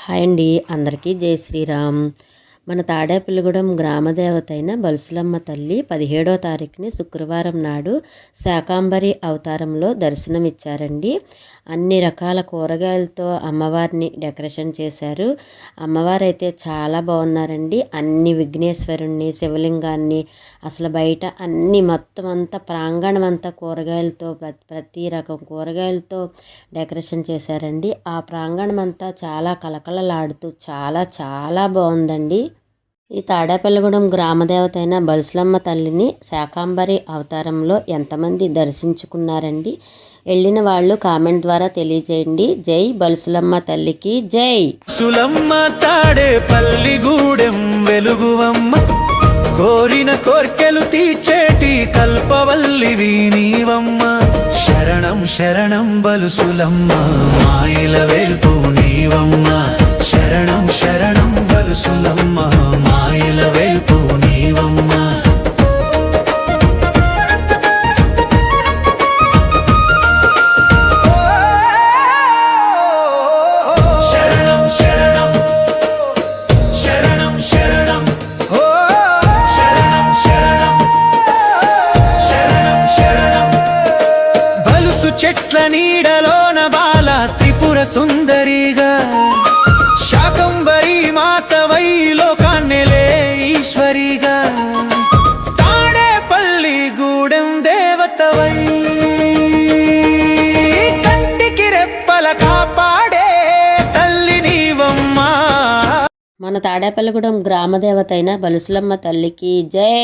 Hi అండి, అందరికీ జై శ్రీరామ్. మన తాడేపల్లిగూడెం గ్రామదేవత అయిన బలుసులమ్మ తల్లి 17వ తారీఖుని శుక్రవారం నాడు శాకాంబరి అవతారంలో దర్శనమిచ్చారండి. అన్ని రకాల కూరగాయలతో అమ్మవారిని డెకరేషన్ చేశారు. అమ్మవారైతే చాలా బాగున్నారండి. అన్ని విఘ్నేశ్వరుణ్ణి, శివలింగాన్ని, అసలు బయట అన్ని మొత్తం అంతా ప్రాంగణం అంతా కూరగాయలతో ప్రతి రకం కూరగాయలతో డెకరేషన్ చేశారండి. ఆ ప్రాంగణం అంతా చాలా కలకలలాడుతూ చాలా చాలా బాగుందండి. ఈ తాడేపల్లిగూడెం గ్రామదేవత అయిన బలుసులమ్మ తల్లిని శాకాంబరి అవతారంలో ఎంతమంది దర్శించుకున్నారండి? వెళ్ళిన వాళ్ళు కామెంట్ ద్వారా తెలియజేయండి. జై బలుసులమ్మ తల్లికి జై. సులమ్మ తాడేపల్లిగూడెం వెలుగువమ్మ, కోరిన కోర్కెలు తీర్చేటి కల్పవల్లివి నీవమ్మ. శరణం శరణం బలుసులమ్మ, మాయల వేల్పు నీవమ్మ. శరణం శరణం బలుసులమ్మ, మాయల వేల్పు నీవమ్మ. శరణం శరణం శరణం శరణం శరణం శరణం శరణం శరణం. బలుసు చెట్ల నీడలోన బాల త్రిపుర సుందరిగా, శాకంబరి మాతవై లోకాన్నెలే ఈశ్వరిగా, తాడేపల్లిగూడెం దేవతవై కంటికి రెప్పల కాపాడే తల్లి నీవమ్మా. మన తాడేపల్లిగూడెం గ్రామదేవత అయిన బలుసులమ్మ తల్లికి జై.